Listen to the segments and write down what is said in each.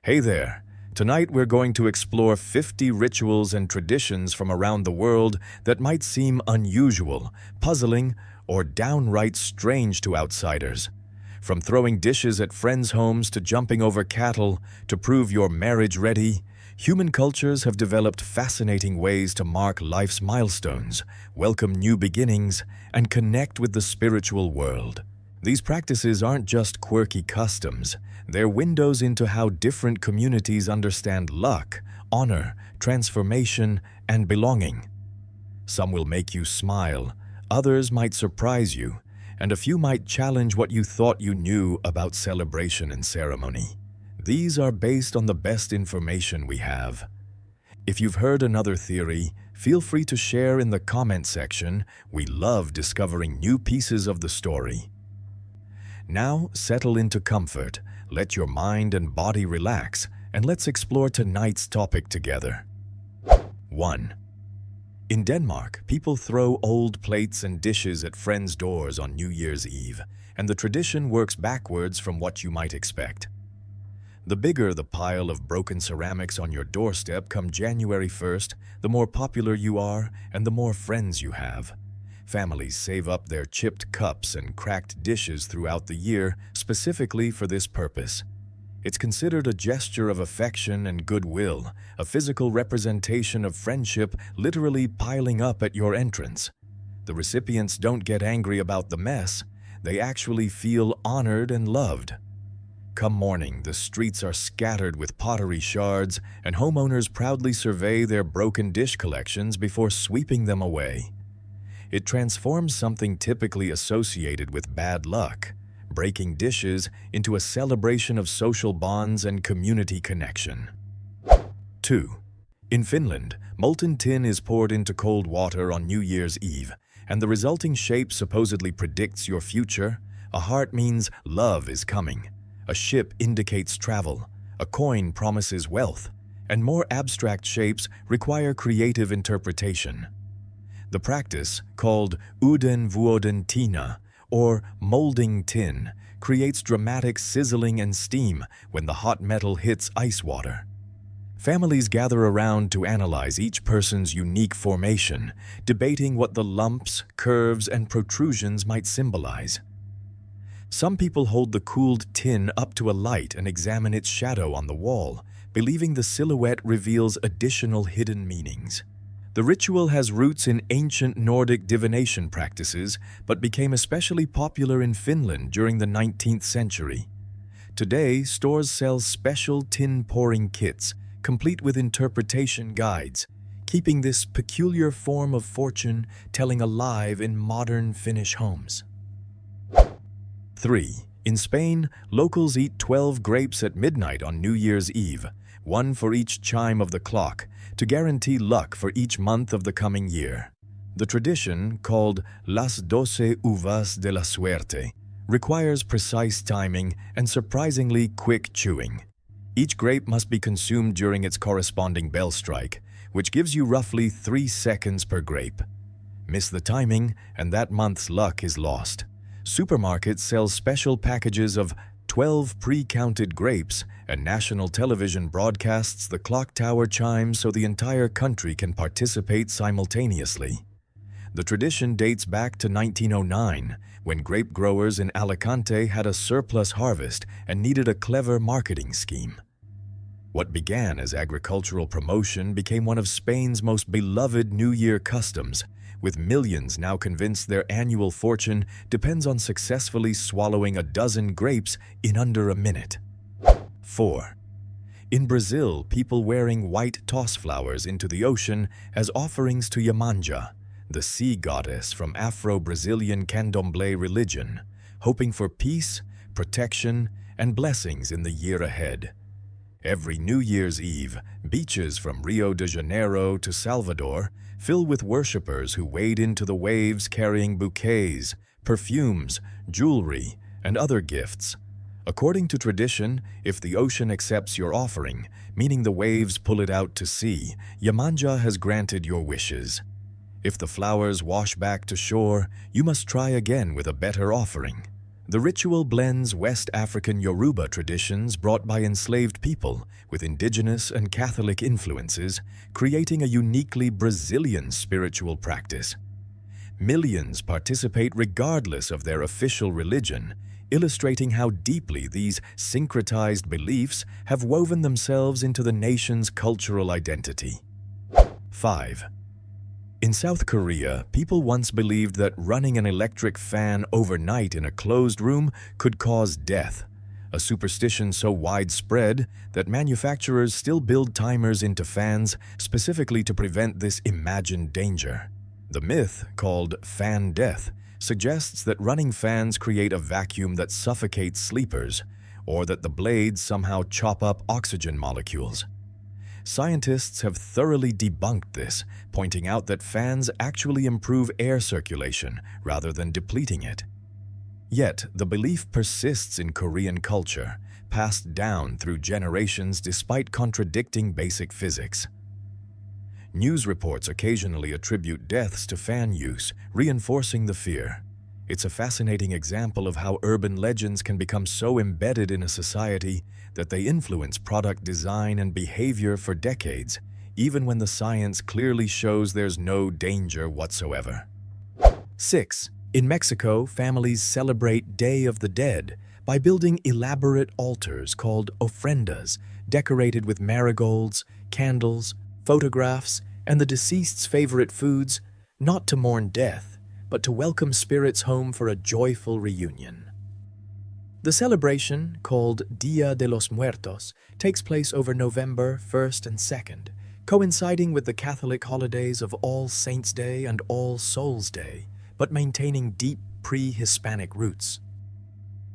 Hey there! Tonight we're going to explore 50 rituals and traditions from around the world that might seem unusual, puzzling, or downright strange to outsiders. From throwing dishes at friends' homes to jumping over cattle to prove you're marriage ready, human cultures have developed fascinating ways to mark life's milestones, welcome new beginnings, and connect with the spiritual world. These practices aren't just quirky customs, they're windows into how different communities understand luck, honor, transformation, and belonging. Some will make you smile, others might surprise you, and a few might challenge what you thought you knew about celebration and ceremony. These are based on the best information we have. If you've heard another theory, feel free to share in the comment section. We love discovering new pieces of the story. Now, settle into comfort, let your mind and body relax, and let's explore tonight's topic together. 1. In Denmark, people throw old plates and dishes at friends' doors on New Year's Eve, and the tradition works backwards from what you might expect. The bigger the pile of broken ceramics on your doorstep come January 1st, the more popular you are and the more friends you have. Families save up their chipped cups and cracked dishes throughout the year specifically for this purpose. It's considered a gesture of affection and goodwill, a physical representation of friendship literally piling up at your entrance. The recipients don't get angry about the mess, they actually feel honored and loved. Come morning, the streets are scattered with pottery shards, and homeowners proudly survey their broken dish collections before sweeping them away. It transforms something typically associated with bad luck, breaking dishes, into a celebration of social bonds and community connection. 2. In Finland, molten tin is poured into cold water on New Year's Eve, and the resulting shape supposedly predicts your future. A heart means love is coming. A ship indicates travel. A coin promises wealth. And more abstract shapes require creative interpretation. The practice, called uden vuoden tina, or molding tin, creates dramatic sizzling and steam when the hot metal hits ice water. Families gather around to analyze each person's unique formation, debating what the lumps, curves, and protrusions might symbolize. Some people hold the cooled tin up to a light and examine its shadow on the wall, believing the silhouette reveals additional hidden meanings. The ritual has roots in ancient Nordic divination practices, but became especially popular in Finland during the 19th century. Today, stores sell special tin pouring kits, complete with interpretation guides, keeping this peculiar form of fortune telling alive in modern Finnish homes. 3. In Spain, locals eat 12 grapes at midnight on New Year's Eve, one for each chime of the clock, to guarantee luck for each month of the coming year. The tradition, called Las 12 uvas de la suerte, requires precise timing and surprisingly quick chewing. Each grape must be consumed during its corresponding bell strike, which gives you roughly 3 seconds per grape. Miss the timing, and that month's luck is lost. Supermarkets sell special packages of 12 pre-counted grapes, and national television broadcasts the clock tower chimes so the entire country can participate simultaneously. The tradition dates back to 1909, when grape growers in Alicante had a surplus harvest and needed a clever marketing scheme. What began as agricultural promotion became one of Spain's most beloved New Year customs, with millions now convinced their annual fortune depends on successfully swallowing a dozen grapes in under a minute. 4. In Brazil, people wearing white toss flowers into the ocean as offerings to Yamanja, the sea goddess from Afro-Brazilian Candomblé religion, hoping for peace, protection, and blessings in the year ahead. Every New Year's Eve, beaches from Rio de Janeiro to Salvador fill with worshippers who wade into the waves carrying bouquets, perfumes, jewelry, and other gifts. According to tradition, if the ocean accepts your offering, meaning the waves pull it out to sea, Yamanja has granted your wishes. If the flowers wash back to shore, you must try again with a better offering. The ritual blends West African Yoruba traditions brought by enslaved people with indigenous and Catholic influences, creating a uniquely Brazilian spiritual practice. Millions participate regardless of their official religion, illustrating how deeply these syncretized beliefs have woven themselves into the nation's cultural identity. 5. In South Korea, people once believed that running an electric fan overnight in a closed room could cause death, a superstition so widespread that manufacturers still build timers into fans specifically to prevent this imagined danger. The myth, called fan death, suggests that running fans create a vacuum that suffocates sleepers, or that the blades somehow chop up oxygen molecules. Scientists have thoroughly debunked this, pointing out that fans actually improve air circulation rather than depleting it. Yet, the belief persists in Korean culture, passed down through generations despite contradicting basic physics. News reports occasionally attribute deaths to fan use, reinforcing the fear. It's a fascinating example of how urban legends can become so embedded in a society that they influence product design and behavior for decades, even when the science clearly shows there's no danger whatsoever. 6. In Mexico, families celebrate Day of the Dead by building elaborate altars called ofrendas, decorated with marigolds, candles, photographs, and the deceased's favorite foods, not to mourn death, but to welcome spirits home for a joyful reunion. The celebration, called Dia de los Muertos, takes place over November 1st and 2nd, coinciding with the Catholic holidays of All Saints' Day and All Souls' Day, but maintaining deep pre-Hispanic roots.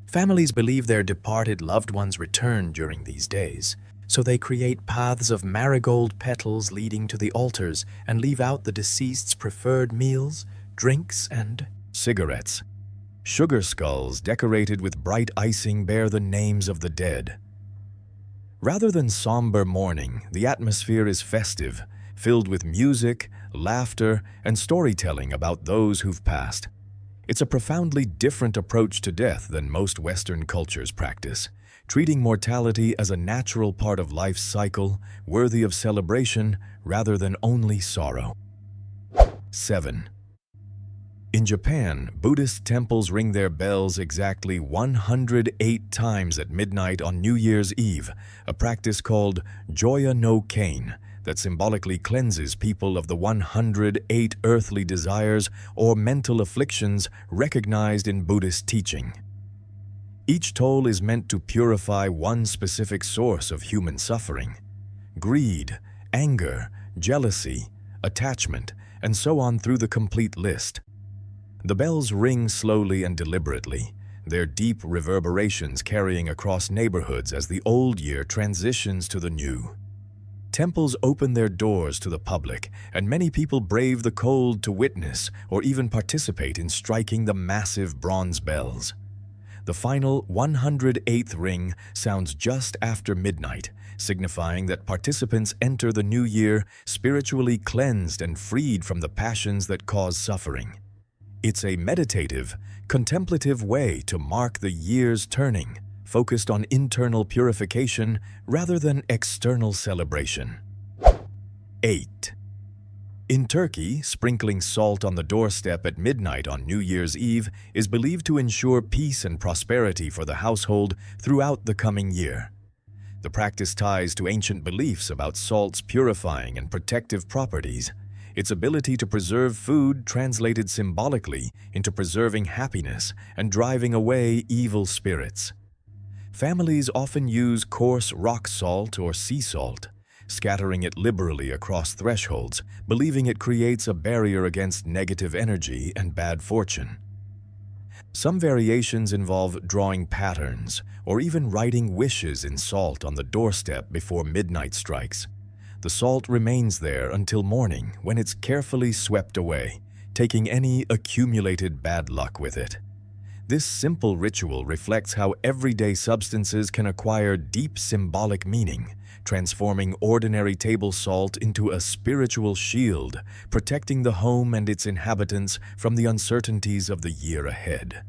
Families believe their departed loved ones return during these days, so they create paths of marigold petals leading to the altars and leave out the deceased's preferred meals, drinks, and cigarettes. Sugar skulls decorated with bright icing bear the names of the dead. Rather than somber mourning, the atmosphere is festive, filled with music, laughter, and storytelling about those who've passed. It's a profoundly different approach to death than most Western cultures practice, treating mortality as a natural part of life's cycle, worthy of celebration rather than only sorrow. 7. In Japan, Buddhist temples ring their bells exactly 108 times at midnight on New Year's Eve, a practice called Joya no Kane that symbolically cleanses people of the 108 earthly desires or mental afflictions recognized in Buddhist teaching. Each toll is meant to purify one specific source of human suffering: greed, anger, jealousy, attachment, and so on through the complete list. The bells ring slowly and deliberately, their deep reverberations carrying across neighborhoods as the old year transitions to the new. Temples open their doors to the public, and many people brave the cold to witness or even participate in striking the massive bronze bells. The final 108th ring sounds just after midnight, signifying that participants enter the new year spiritually cleansed and freed from the passions that cause suffering. It's a meditative, contemplative way to mark the year's turning, focused on internal purification rather than external celebration. 8. In Turkey, sprinkling salt on the doorstep at midnight on New Year's Eve is believed to ensure peace and prosperity for the household throughout the coming year. The practice ties to ancient beliefs about salt's purifying and protective properties. Its ability to preserve food translated symbolically into preserving happiness and driving away evil spirits. Families often use coarse rock salt or sea salt, scattering it liberally across thresholds, believing it creates a barrier against negative energy and bad fortune. Some variations involve drawing patterns or even writing wishes in salt on the doorstep before midnight strikes. The salt remains there until morning, when it's carefully swept away, taking any accumulated bad luck with it. This simple ritual reflects how everyday substances can acquire deep symbolic meaning, transforming ordinary table salt into a spiritual shield, protecting the home and its inhabitants from the uncertainties of the year ahead.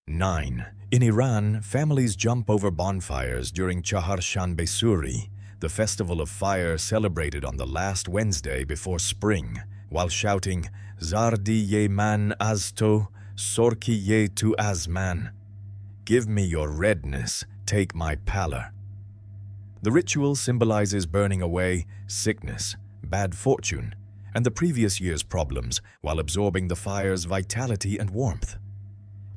9. In Iran, families jump over bonfires during Chaharshanbe Suri, the festival of fire celebrated on the last Wednesday before spring, while shouting, Zardi ye man azto, sorki ye tu azman. Give me your redness, take my pallor. The ritual symbolizes burning away sickness, bad fortune, and the previous year's problems while absorbing the fire's vitality and warmth.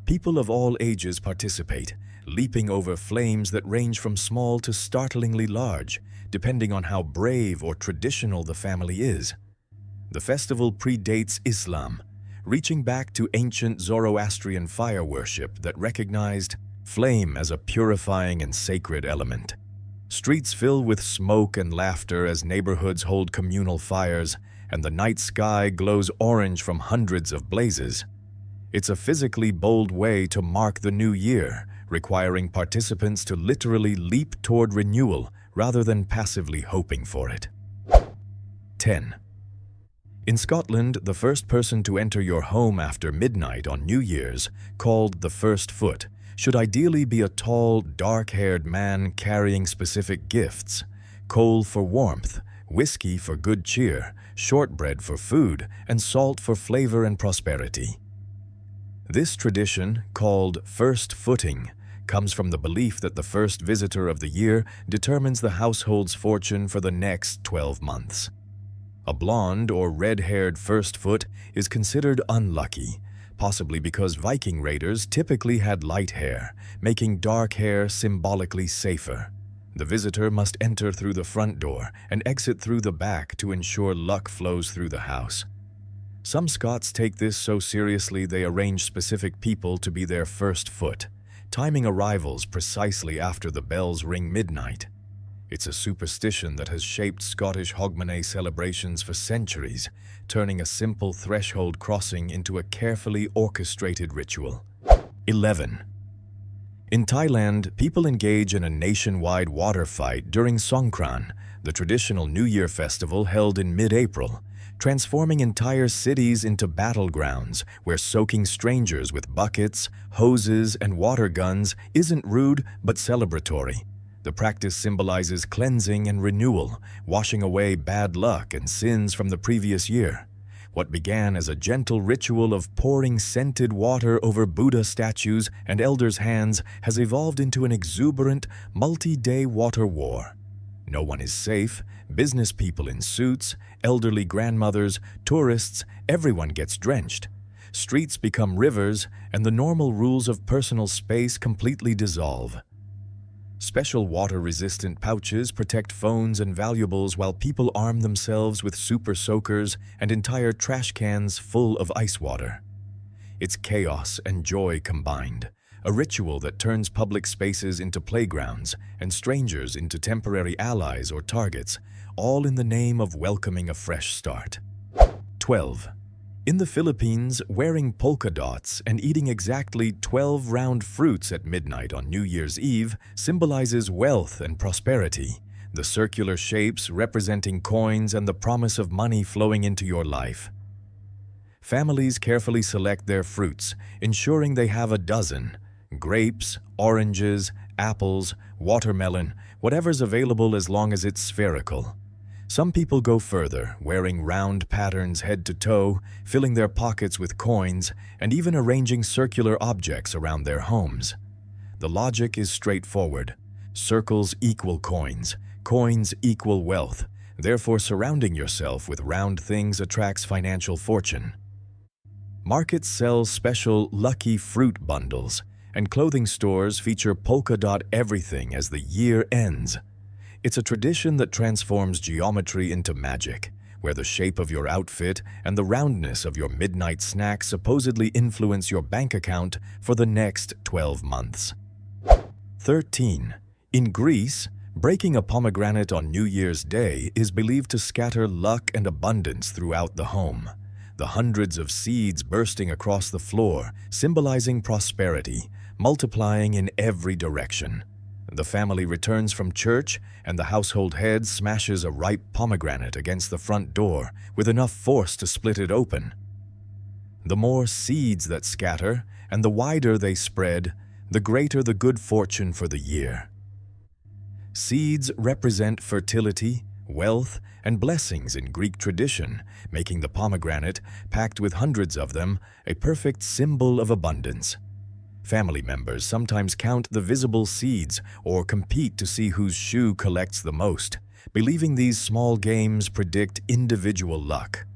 People of all ages participate, leaping over flames that range from small to startlingly large, depending on how brave or traditional the family is. The festival predates Islam, reaching back to ancient Zoroastrian fire worship that recognized flame as a purifying and sacred element. Streets fill with smoke and laughter as neighborhoods hold communal fires, and the night sky glows orange from hundreds of blazes. It's a physically bold way to mark the new year, requiring participants to literally leap toward renewal rather than passively hoping for it. 10. In Scotland, the first person to enter your home after midnight on New Year's, called the first foot, should ideally be a tall, dark-haired man carrying specific gifts: coal for warmth, whiskey for good cheer, shortbread for food, and salt for flavor and prosperity. This tradition, called first footing, comes from the belief that the first visitor of the year determines the household's fortune for the next 12 months. A blonde or red-haired first foot is considered unlucky, possibly because Viking raiders typically had light hair, making dark hair symbolically safer. The visitor must enter through the front door and exit through the back to ensure luck flows through the house. Some Scots take this so seriously they arrange specific people to be their first foot, timing arrivals precisely after the bells ring midnight. It's a superstition that has shaped Scottish Hogmanay celebrations for centuries, turning a simple threshold crossing into a carefully orchestrated ritual. 11. In Thailand, people engage in a nationwide water fight during Songkran, the traditional New Year festival held in mid-April, transforming entire cities into battlegrounds where soaking strangers with buckets, hoses, and water guns isn't rude but celebratory. The practice symbolizes cleansing and renewal, washing away bad luck and sins from the previous year. What began as a gentle ritual of pouring scented water over Buddha statues and elders' hands has evolved into an exuberant, multi-day water war. No one is safe. Business people in suits, elderly grandmothers, tourists, everyone gets drenched. Streets become rivers, and the normal rules of personal space completely dissolve. Special water-resistant pouches protect phones and valuables while people arm themselves with super soakers and entire trash cans full of ice water. It's chaos and joy combined, a ritual that turns public spaces into playgrounds and strangers into temporary allies or targets, all in the name of welcoming a fresh start. 12. In the Philippines, wearing polka dots and eating exactly 12 round fruits at midnight on New Year's Eve symbolizes wealth and prosperity, the circular shapes representing coins and the promise of money flowing into your life. Families carefully select their fruits, ensuring they have a dozen: grapes, oranges, apples, watermelon, whatever's available as long as it's spherical. Some people go further, wearing round patterns head to toe, filling their pockets with coins, and even arranging circular objects around their homes. The logic is straightforward. Circles equal coins, coins equal wealth. Therefore, surrounding yourself with round things attracts financial fortune. Markets sell special lucky fruit bundles, and clothing stores feature polka dot everything as the year ends. It's a tradition that transforms geometry into magic, where the shape of your outfit and the roundness of your midnight snack supposedly influence your bank account for the next 12 months. 13. In Greece, breaking a pomegranate on New Year's Day is believed to scatter luck and abundance throughout the home. The hundreds of seeds bursting across the floor, symbolizing prosperity, multiplying in every direction. The family returns from church, and the household head smashes a ripe pomegranate against the front door with enough force to split it open. The more seeds that scatter, and the wider they spread, the greater the good fortune for the year. Seeds represent fertility, wealth, and blessings in Greek tradition, making the pomegranate, packed with hundreds of them, a perfect symbol of abundance. Family members sometimes count the visible seeds or compete to see whose shoe collects the most, believing these small games predict individual luck.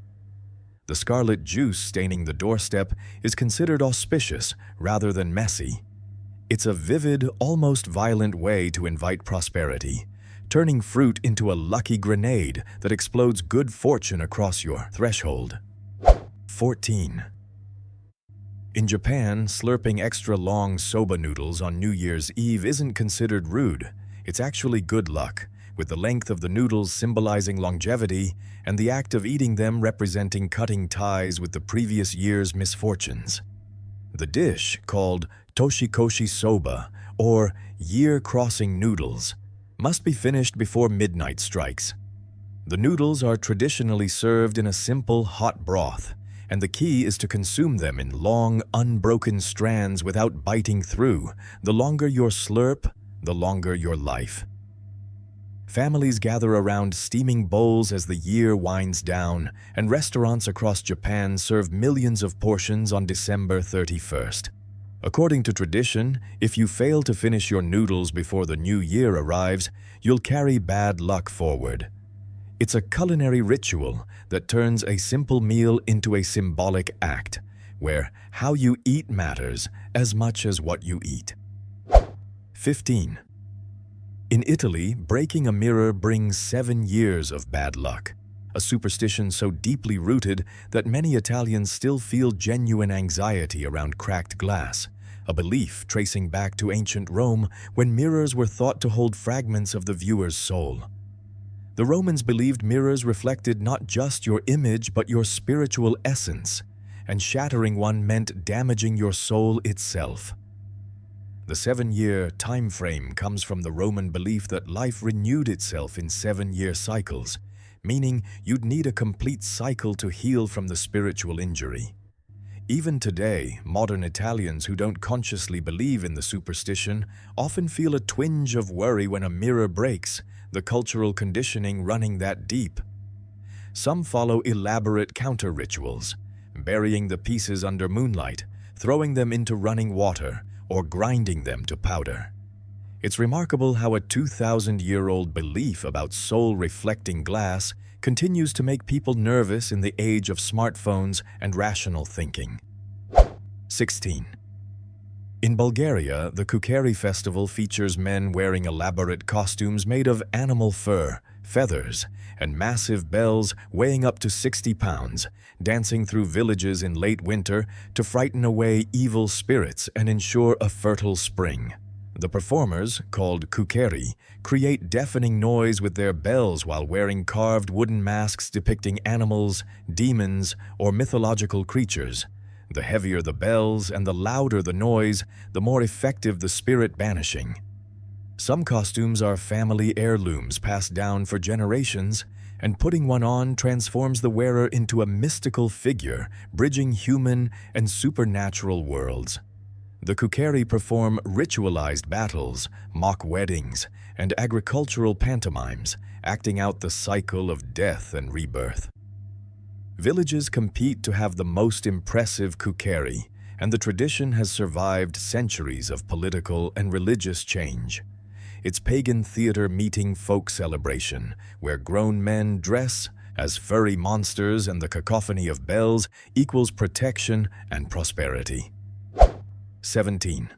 The scarlet juice staining the doorstep is considered auspicious rather than messy. It's a vivid, almost violent way to invite prosperity, turning fruit into a lucky grenade that explodes good fortune across your threshold. 14. In Japan, slurping extra long soba noodles on New Year's Eve isn't considered rude. It's actually good luck, with the length of the noodles symbolizing longevity and the act of eating them representing cutting ties with the previous year's misfortunes. The dish, called toshikoshi soba, or year-crossing noodles, must be finished before midnight strikes. The noodles are traditionally served in a simple hot broth, and the key is to consume them in long, unbroken strands without biting through. The longer your slurp, the longer your life. Families gather around steaming bowls as the year winds down, and restaurants across Japan serve millions of portions on December 31st. According to tradition, if you fail to finish your noodles before the new year arrives, you'll carry bad luck forward. It's a culinary ritual that turns a simple meal into a symbolic act, where how you eat matters as much as what you eat. 15. In Italy, breaking a mirror brings 7 years of bad luck, a superstition so deeply rooted that many Italians still feel genuine anxiety around cracked glass, a belief tracing back to ancient Rome when mirrors were thought to hold fragments of the viewer's soul. The Romans believed mirrors reflected not just your image but your spiritual essence, and shattering one meant damaging your soul itself. The 7-year time frame comes from the Roman belief that life renewed itself in 7-year cycles, meaning you'd need a complete cycle to heal from the spiritual injury. Even today, modern Italians who don't consciously believe in the superstition often feel a twinge of worry when a mirror breaks, the cultural conditioning running that deep. Some follow elaborate counter-rituals, burying the pieces under moonlight, throwing them into running water, or grinding them to powder. It's remarkable how a 2,000-year-old belief about soul-reflecting glass continues to make people nervous in the age of smartphones and rational thinking. 16. In Bulgaria, the Kukeri festival features men wearing elaborate costumes made of animal fur, feathers, and massive bells weighing up to 60 pounds, dancing through villages in late winter to frighten away evil spirits and ensure a fertile spring. The performers, called Kukeri, create deafening noise with their bells while wearing carved wooden masks depicting animals, demons, or mythological creatures. The heavier the bells and the louder the noise, the more effective the spirit banishing. Some costumes are family heirlooms passed down for generations, and putting one on transforms the wearer into a mystical figure, bridging human and supernatural worlds. The Kukeri perform ritualized battles, mock weddings, and agricultural pantomimes, acting out the cycle of death and rebirth. Villages compete to have the most impressive Kukeri, and the tradition has survived centuries of political and religious change. It's pagan theater meeting folk celebration, where grown men dress as furry monsters and the cacophony of bells equals protection and prosperity. 17.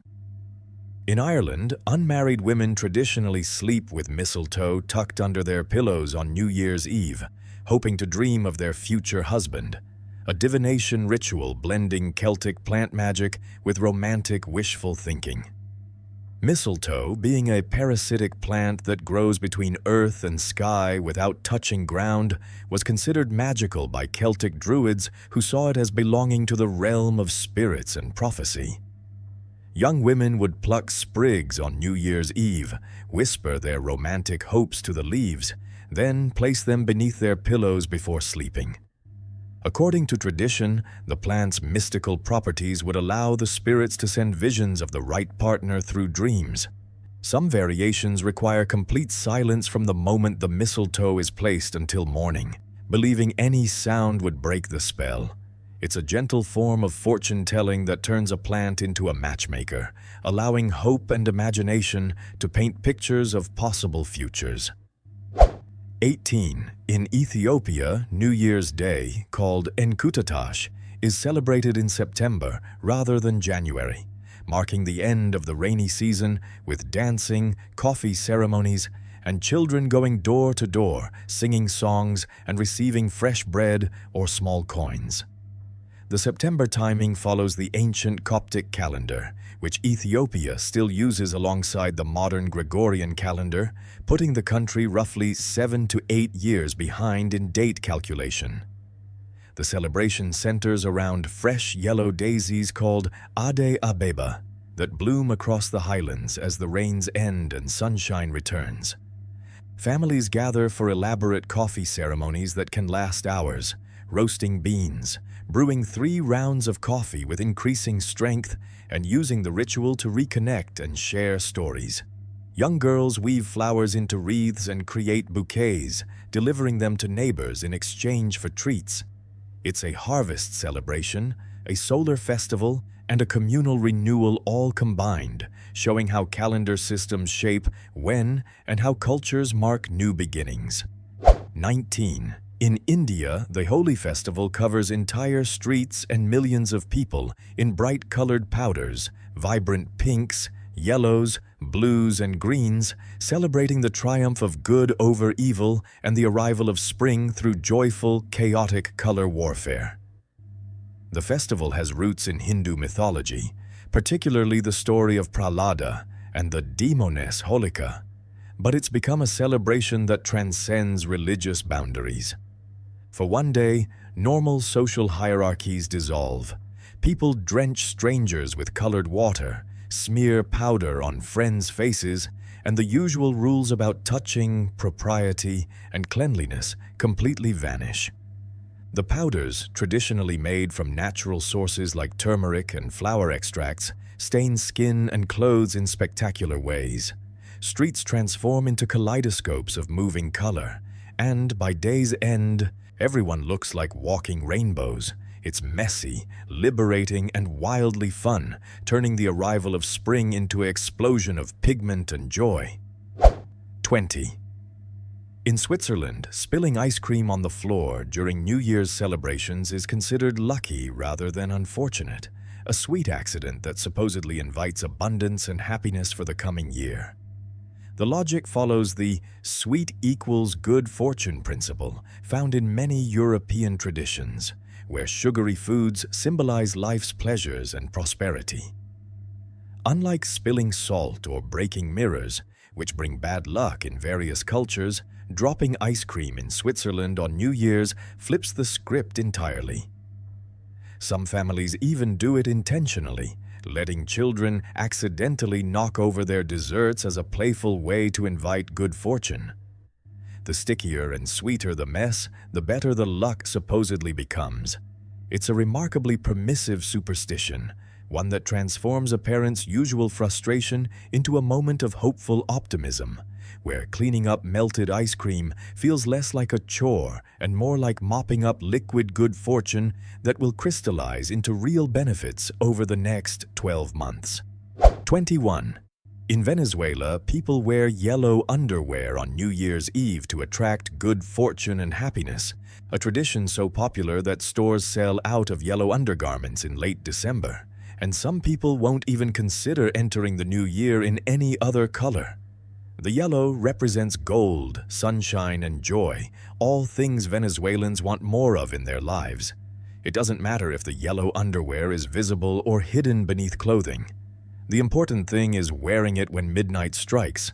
In Ireland, unmarried women traditionally sleep with mistletoe tucked under their pillows on New Year's Eve, hoping to dream of their future husband, a divination ritual blending Celtic plant magic with romantic wishful thinking. Mistletoe, being a parasitic plant that grows between earth and sky without touching ground, was considered magical by Celtic druids who saw it as belonging to the realm of spirits and prophecy. Young women would pluck sprigs on New Year's Eve, whisper their romantic hopes to the leaves, then place them beneath their pillows before sleeping. According to tradition, the plant's mystical properties would allow the spirits to send visions of the right partner through dreams. Some variations require complete silence from the moment the mistletoe is placed until morning, believing any sound would break the spell. It's a gentle form of fortune-telling that turns a plant into a matchmaker, allowing hope and imagination to paint pictures of possible futures. 18. In Ethiopia, New Year's Day, called Enkutatash, is celebrated in September rather than January, marking the end of the rainy season with dancing, coffee ceremonies, and children going door to door, singing songs and receiving fresh bread or small coins. The September timing follows the ancient Coptic calendar, which Ethiopia still uses alongside the modern Gregorian calendar, putting the country roughly 7 to 8 years behind in date calculation. The celebration centers around fresh yellow daisies called Ade Abeba that bloom across the highlands as the rains end and sunshine returns. Families gather for elaborate coffee ceremonies that can last hours, roasting beans, brewing 3 rounds of coffee with increasing strength, and using the ritual to reconnect and share stories. Young girls weave flowers into wreaths and create bouquets, delivering them to neighbors in exchange for treats. It's a harvest celebration, a solar festival, and a communal renewal all combined, showing how calendar systems shape when and how cultures mark new beginnings. 19. In India, the Holi festival covers entire streets and millions of people in bright-colored powders, vibrant pinks, yellows, blues, and greens, celebrating the triumph of good over evil and the arrival of spring through joyful, chaotic color warfare. The festival has roots in Hindu mythology, particularly the story of Prahlada and the demoness Holika, but it's become a celebration that transcends religious boundaries. For one day, normal social hierarchies dissolve. People drench strangers with colored water, smear powder on friends' faces, and the usual rules about touching, propriety, and cleanliness completely vanish. The powders, traditionally made from natural sources like turmeric and flower extracts, stain skin and clothes in spectacular ways. Streets transform into kaleidoscopes of moving color, and by day's end, everyone looks like walking rainbows. It's messy, liberating, and wildly fun, turning the arrival of spring into an explosion of pigment and joy. 20. In Switzerland, spilling ice cream on the floor during New Year's celebrations is considered lucky rather than unfortunate, a sweet accident that supposedly invites abundance and happiness for the coming year. The logic follows the sweet equals good fortune principle found in many European traditions, where sugary foods symbolize life's pleasures and prosperity. Unlike spilling salt or breaking mirrors, which bring bad luck in various cultures, dropping ice cream in Switzerland on New Year's flips the script entirely. Some families even do it intentionally, letting children accidentally knock over their desserts as a playful way to invite good fortune. The stickier and sweeter the mess, the better the luck supposedly becomes. It's a remarkably permissive superstition, one that transforms a parent's usual frustration into a moment of hopeful optimism, where cleaning up melted ice cream feels less like a chore and more like mopping up liquid good fortune that will crystallize into real benefits over the next 12 months. 21. In Venezuela, people wear yellow underwear on New Year's Eve to attract good fortune and happiness, a tradition so popular that stores sell out of yellow undergarments in late December, and some people won't even consider entering the new year in any other color. The yellow represents gold, sunshine, and joy, all things Venezuelans want more of in their lives. It doesn't matter if the yellow underwear is visible or hidden beneath clothing. The important thing is wearing it when midnight strikes.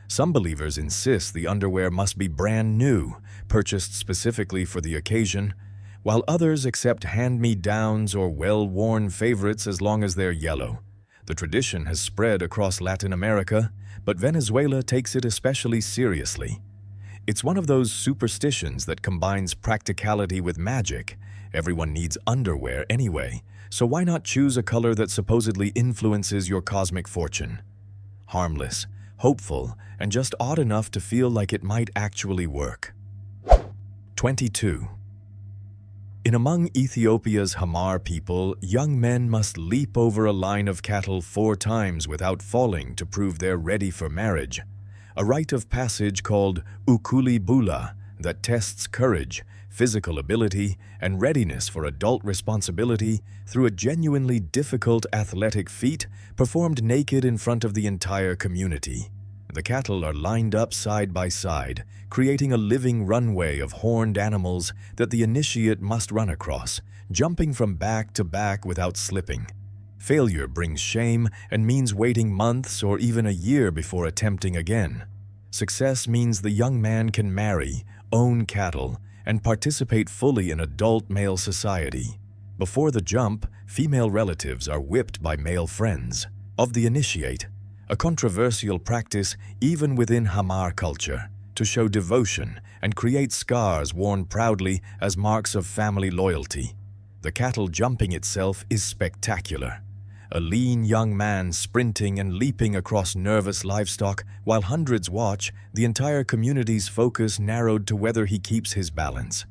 Some believers insist the underwear must be brand new, purchased specifically for the occasion, while others accept hand-me-downs or well-worn favorites as long as they're yellow. The tradition has spread across Latin America, but Venezuela takes it especially seriously. It's one of those superstitions that combines practicality with magic, Everyone needs underwear anyway, so why not choose a color that supposedly influences your cosmic fortune? Harmless, hopeful, and just odd enough to feel like it might actually work. 22. In among Ethiopia's Hamar people, young men must leap over a line of cattle 4 times without falling to prove they're ready for marriage. A rite of passage called Ukuli Bula that tests courage, physical ability, and readiness for adult responsibility through a genuinely difficult athletic feat performed naked in front of the entire community. The cattle are lined up side by side, creating a living runway of horned animals that the initiate must run across, jumping from back to back without slipping. Failure brings shame and means waiting months or even a year before attempting again. Success means the young man can marry, own cattle, and participate fully in adult male society. Before the jump, female relatives are whipped by male friends of the initiate, a controversial practice even within Hamar culture, to show devotion and create scars worn proudly as marks of family loyalty. The cattle jumping itself is spectacular. A lean young man sprinting and leaping across nervous livestock while hundreds watch, the entire community's focus narrowed to whether he keeps his balance.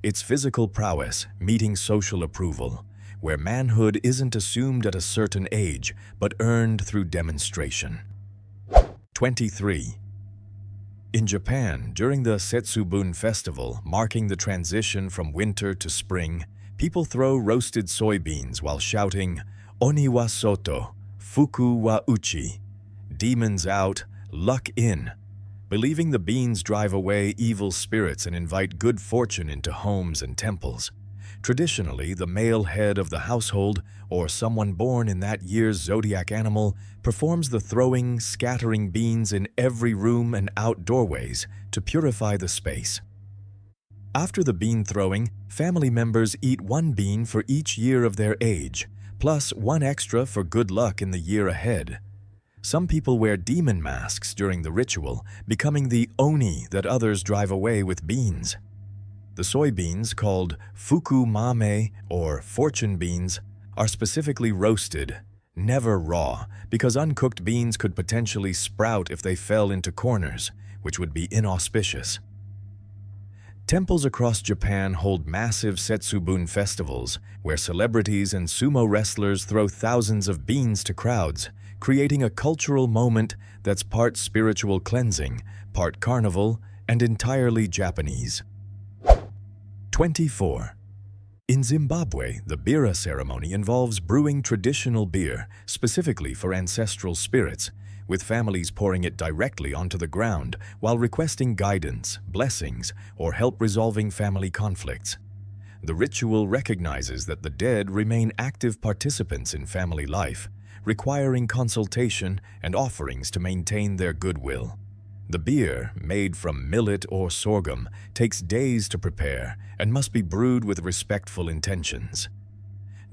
It's physical prowess meeting social approval, where manhood isn't assumed at a certain age, but earned through demonstration. 23. In Japan, during the Setsubun festival, marking the transition from winter to spring, people throw roasted soybeans while shouting, "Oni wa soto, fuku wa uchi," demons out, luck in, believing the beans drive away evil spirits and invite good fortune into homes and temples. Traditionally, the male head of the household, or someone born in that year's zodiac animal, performs the throwing, scattering beans in every room and out doorways to purify the space. After the bean throwing, family members eat 1 bean for each year of their age, plus 1 extra for good luck in the year ahead. Some people wear demon masks during the ritual, becoming the oni that others drive away with beans. The soybeans, called fuku mame or fortune beans, are specifically roasted, never raw, because uncooked beans could potentially sprout if they fell into corners, which would be inauspicious. Temples across Japan hold massive Setsubun festivals, where celebrities and sumo wrestlers throw thousands of beans to crowds, creating a cultural moment that's part spiritual cleansing, part carnival, and entirely Japanese. 24. In Zimbabwe, the bira ceremony involves brewing traditional beer, specifically for ancestral spirits, with families pouring it directly onto the ground while requesting guidance, blessings, or help resolving family conflicts. The ritual recognizes that the dead remain active participants in family life, requiring consultation and offerings to maintain their goodwill. The beer, made from millet or sorghum, takes days to prepare and must be brewed with respectful intentions.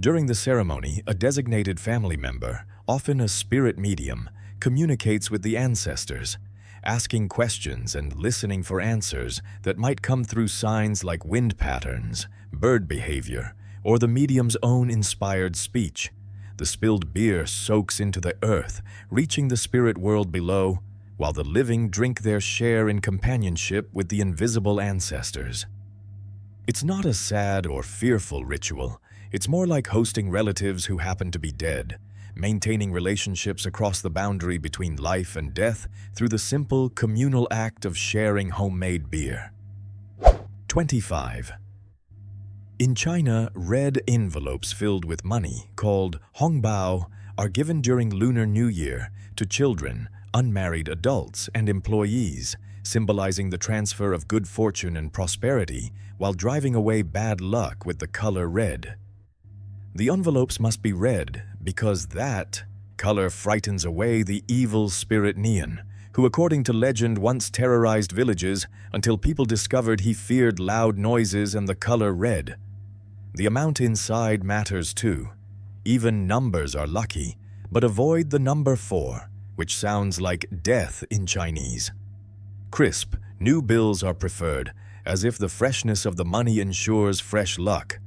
During the ceremony, a designated family member, often a spirit medium, communicates with the ancestors, asking questions and listening for answers that might come through signs like wind patterns, bird behavior, or the medium's own inspired speech. The spilled beer soaks into the earth, reaching the spirit world below, while the living drink their share in companionship with the invisible ancestors. It's not a sad or fearful ritual. It's more like hosting relatives who happen to be dead, maintaining relationships across the boundary between life and death through the simple communal act of sharing homemade beer. 25. In China, red envelopes filled with money, called hongbao, are given during Lunar New Year to children, unmarried adults, and employees, symbolizing the transfer of good fortune and prosperity while driving away bad luck with the color red. The envelopes must be red because that color frightens away the evil spirit Neon, who according to legend once terrorized villages until people discovered he feared loud noises and the color red. The amount inside matters too. Even numbers are lucky, but avoid the number 4, which sounds like death in Chinese. Crisp, new bills are preferred, as if the freshness of the money ensures fresh luck.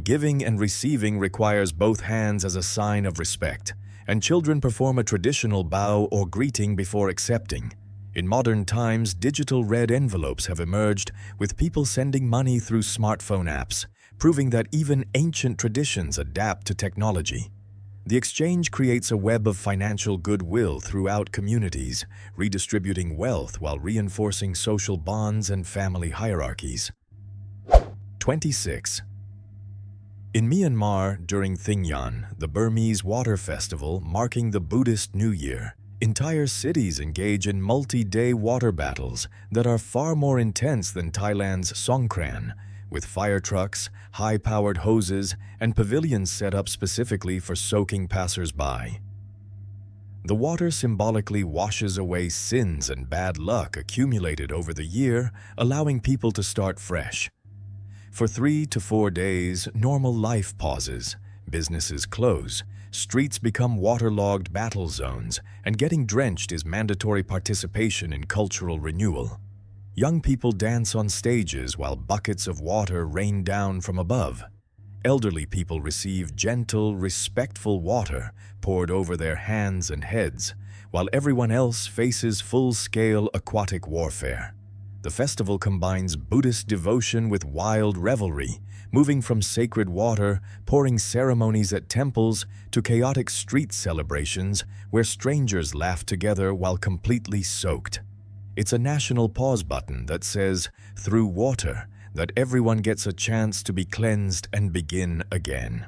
Giving and receiving requires both hands as a sign of respect, and children perform a traditional bow or greeting before accepting. In modern times, digital red envelopes have emerged, with people sending money through smartphone apps, proving that even ancient traditions adapt to technology. The exchange creates a web of financial goodwill throughout communities, redistributing wealth while reinforcing social bonds and family hierarchies. 26. In Myanmar, during Thingyan, the Burmese water festival marking the Buddhist New Year, entire cities engage in multi-day water battles that are far more intense than Thailand's Songkran, with fire trucks, high-powered hoses, and pavilions set up specifically for soaking passers-by. The water symbolically washes away sins and bad luck accumulated over the year, allowing people to start fresh. For 3 to 4 days, normal life pauses, businesses close, streets become waterlogged battle zones, and getting drenched is mandatory participation in cultural renewal. Young people dance on stages while buckets of water rain down from above. Elderly people receive gentle, respectful water poured over their hands and heads, while everyone else faces full-scale aquatic warfare. The festival combines Buddhist devotion with wild revelry, moving from sacred water, pouring ceremonies at temples, to chaotic street celebrations where strangers laugh together while completely soaked. It's a national pause button that says, through water, that everyone gets a chance to be cleansed and begin again.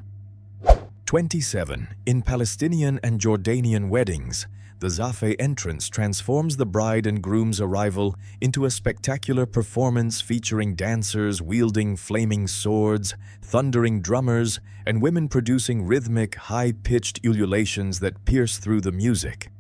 27. In Palestinian and Jordanian weddings, the Zafeh entrance transforms the bride and groom's arrival into a spectacular performance featuring dancers wielding flaming swords, thundering drummers, and women producing rhythmic, high-pitched ululations that pierce through the music.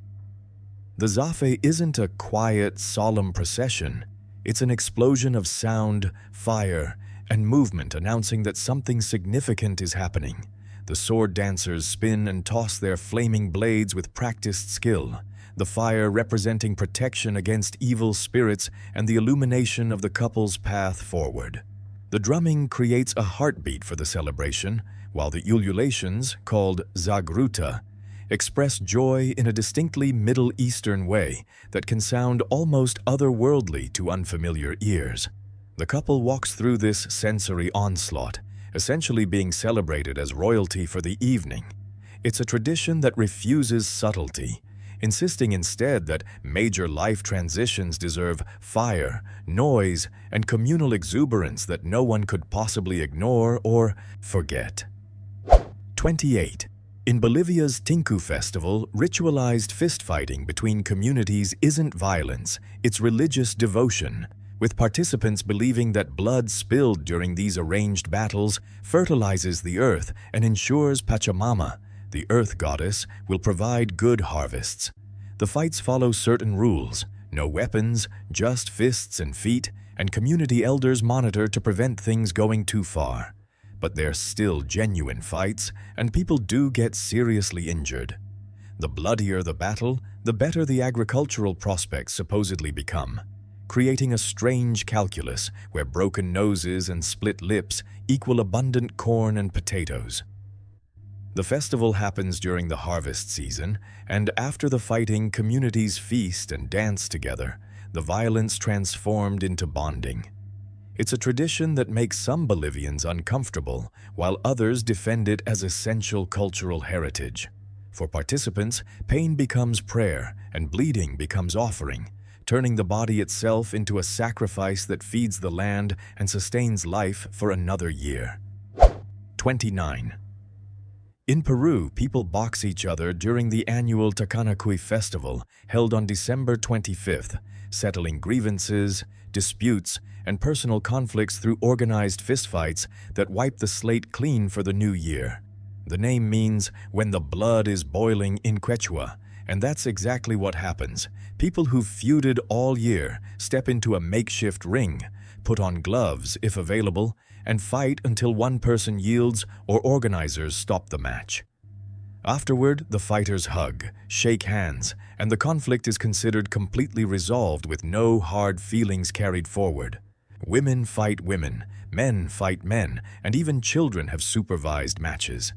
The Zafeh isn't a quiet, solemn procession. It's an explosion of sound, fire, and movement announcing that something significant is happening. The sword dancers spin and toss their flaming blades with practiced skill, the fire representing protection against evil spirits and the illumination of the couple's path forward. The drumming creates a heartbeat for the celebration, while the ululations, called zagruta, express joy in a distinctly Middle Eastern way that can sound almost otherworldly to unfamiliar ears. The couple walks through this sensory onslaught, essentially being celebrated as royalty for the evening. It's a tradition that refuses subtlety, insisting instead that major life transitions deserve fire, noise, and communal exuberance that no one could possibly ignore or forget. 28. In Bolivia's Tinku Festival, ritualized fistfighting between communities isn't violence, it's religious devotion, with participants believing that blood spilled during these arranged battles fertilizes the earth and ensures Pachamama, the earth goddess, will provide good harvests. The fights follow certain rules: no weapons, just fists and feet, and community elders monitor to prevent things going too far. But they're still genuine fights, and people do get seriously injured. The bloodier the battle, the better the agricultural prospects supposedly become, creating a strange calculus where broken noses and split lips equal abundant corn and potatoes. The festival happens during the harvest season, and after the fighting, communities feast and dance together, the violence transformed into bonding. It's a tradition that makes some Bolivians uncomfortable, while others defend it as essential cultural heritage. For participants, pain becomes prayer and bleeding becomes offering, turning the body itself into a sacrifice that feeds the land and sustains life for another year. 29. In Peru, people box each other during the annual Takanakui festival held on December 25th, settling grievances, disputes, and personal conflicts through organized fistfights that wipe the slate clean for the new year. The name means "when the blood is boiling" in Quechua, and that's exactly what happens. People who've feuded all year step into a makeshift ring, put on gloves if available, and fight until one person yields or organizers stop the match. Afterward, the fighters hug, shake hands, and the conflict is considered completely resolved with no hard feelings carried forward. Women fight women, men fight men, and even children have supervised matches.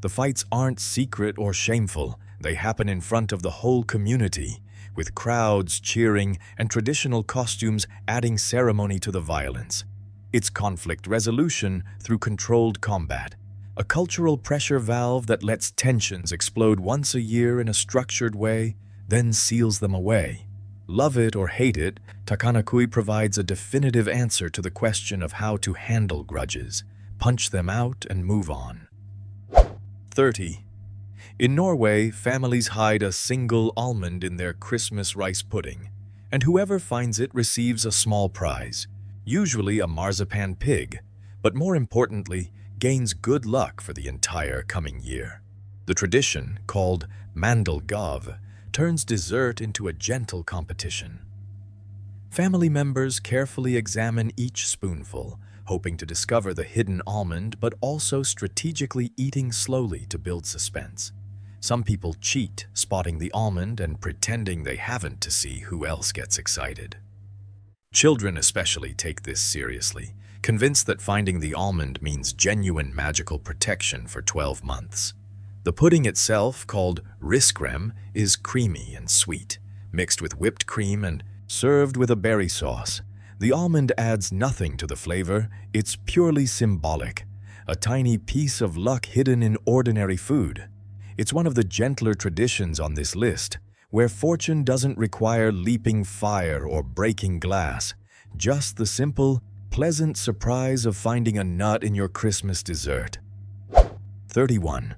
The fights aren't secret or shameful. They happen in front of the whole community, with crowds cheering and traditional costumes adding ceremony to the violence. It's conflict resolution through controlled combat, a cultural pressure valve that lets tensions explode once a year in a structured way, then seals them away. Love it or hate it, Takanakui provides a definitive answer to the question of how to handle grudges, punch them out, and move on. 30. In Norway, families hide a single almond in their Christmas rice pudding, and whoever finds it receives a small prize, usually a marzipan pig, but more importantly, gains good luck for the entire coming year. The tradition, called mandelgave, turns dessert into a gentle competition. Family members carefully examine each spoonful, hoping to discover the hidden almond, but also strategically eating slowly to build suspense. Some people cheat, spotting the almond and pretending they haven't to see who else gets excited. Children especially take this seriously, convinced that finding the almond means genuine magical protection for 12 months. The pudding itself, called riskrem, is creamy and sweet, mixed with whipped cream and served with a berry sauce. The almond adds nothing to the flavor, it's purely symbolic, a tiny piece of luck hidden in ordinary food. It's one of the gentler traditions on this list, where fortune doesn't require leaping fire or breaking glass, just the simple, pleasant surprise of finding a nut in your Christmas dessert. 31.